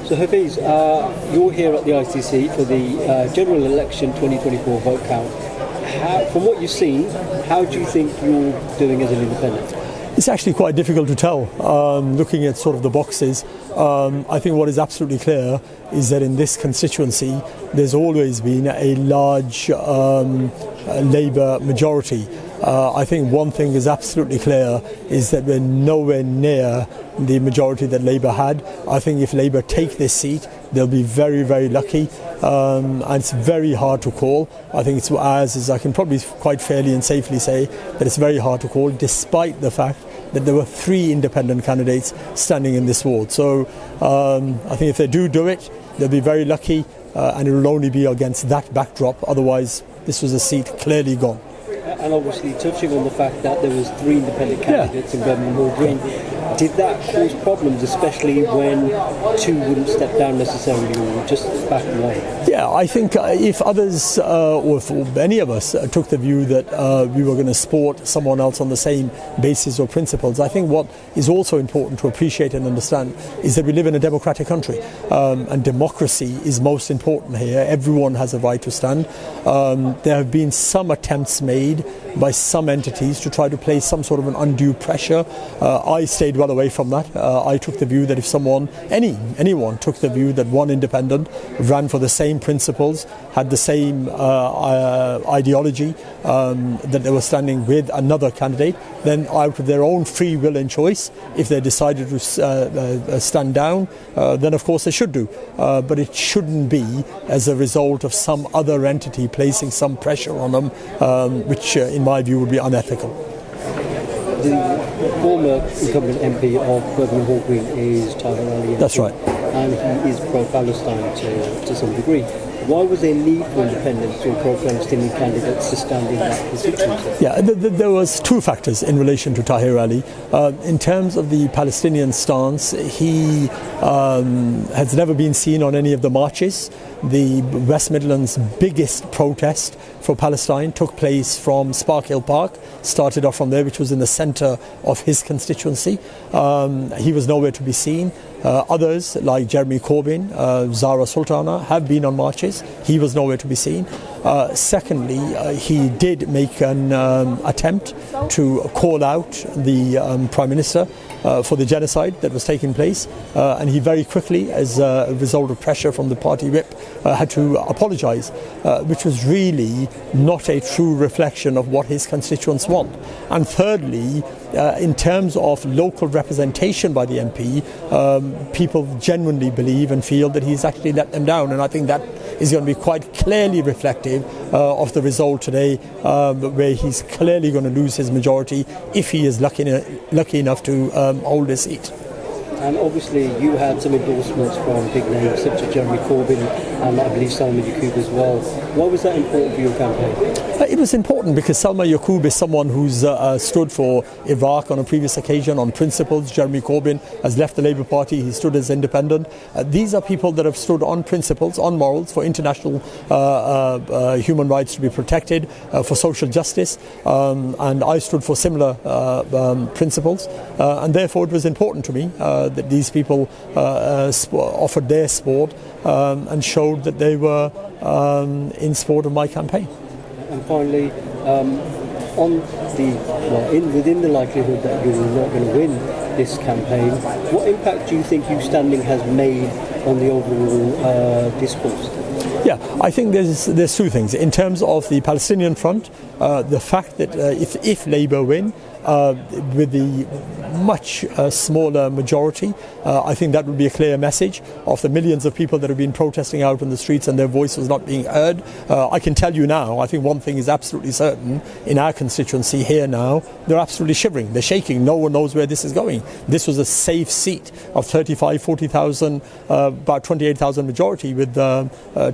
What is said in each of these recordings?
So Hafeez, you're here at the ICC for the general election 2024 vote count. From what you've seen, how do you think you're doing as an independent? It's actually quite difficult to tell. Looking at sort of the boxes, I think what is absolutely clear is that in this constituency there's always been a large Labour majority. I think one thing is absolutely clear is that we're nowhere near the majority that Labour had. I think if Labour take this seat, they'll be very, very lucky, and it's very hard to call. I think it's as I can probably quite fairly and safely say that it's very hard to call, despite the fact that there were 3 independent candidates standing in this ward. So I think if they do it, they'll be very lucky, and it will only be against that backdrop. Otherwise, this was a seat clearly gone. And obviously touching on the fact that there was 3 independent candidates in Birmingham Hall Green, did that cause problems, especially when 2 wouldn't step down necessarily or just back away? Yeah, I think if others or if any of us took the view that we were going to support someone else on the same basis or principles, I think what is also important to appreciate and understand is that we live in a democratic country, and democracy is most important here. Everyone has a right to stand. There have been some attempts made by some entities to try to place some sort of an undue pressure. I stayed well away from that. I took the view that if anyone took the view that one independent ran for the same principles, had the same ideology, that they were standing with another candidate, then out of their own free will and choice, if they decided to stand down, then of course they should do. But it shouldn't be as a result of some other entity placing some pressure on them, which in my view would be unethical. The former incumbent MP of Birmingham Hall Green is Tahir Ali. That's right. And he is pro-Palestine to some degree. Why was there need for independents or pro-Palestinian candidates to stand in that constituency? Yeah, there was 2 factors in relation to Tahir Ali. In terms of the Palestinian stance, he has never been seen on any of the marches. The West Midlands' biggest protest for Palestine took place from Sparkhill Park, started off from there, which was in the centre of his constituency. He was nowhere to be seen. Others, like Jeremy Corbyn, Zara Sultana, have been on marches. He was nowhere to be seen. Secondly, he did make an attempt to call out the Prime Minister for the genocide that was taking place, and he very quickly, as a result of pressure from the party whip, had to apologise, which was really not a true reflection of what his constituents want. And thirdly, in terms of local representation by the MP, people genuinely believe and feel that he's actually let them down, and I think that is going to be quite clearly reflective of the result today, where he's clearly going to lose his majority if he is lucky enough to hold his seat. And obviously you had some endorsements from big names such as Jeremy Corbyn and I believe Salma Yaqub as well. Why was that important for your campaign? It was important because Salma Yaqub is someone who's stood for Iraq on a previous occasion on principles. Jeremy Corbyn has left the Labour Party, he stood as independent. These are people that have stood on principles, on morals, for international human rights to be protected, for social justice, and I stood for similar principles, and therefore it was important to me that these people offered their support and showed that they were in support of my campaign. And finally, within the likelihood that you're not going to win this campaign, what impact do you think you standing has made on the overall discourse? Yeah, I think there's 2 things. In terms of the Palestinian front, the fact that if Labour win, with the much smaller majority, I think that would be a clear message of the millions of people that have been protesting out in the streets and their voice was not being heard. I can tell you now, I think one thing is absolutely certain in our constituency here now, they're absolutely shivering, they're shaking, no one knows where this is going. This was a safe seat of 35, 40,000, about 28,000 majority with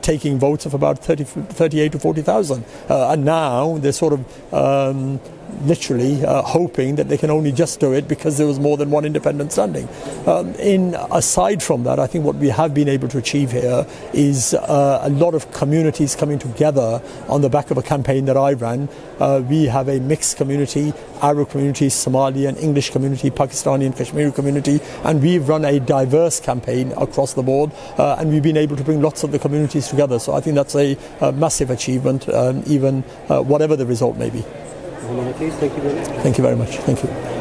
taking votes of about 38 to 40,000. And now they're sort of literally hoping that they can only just do it because there was more than one independent standing. Aside from that, I think what we have been able to achieve here is a lot of communities coming together on the back of a campaign that I ran. We have a mixed community, Arab community, Somali and English community, Pakistani and Kashmiri community, and we've run a diverse campaign across the board, and we've been able to bring lots of the communities together. So I think that's a massive achievement, even whatever the result may be. Mohammad Hafeez, thank you very much. Thank you very much. Thank you.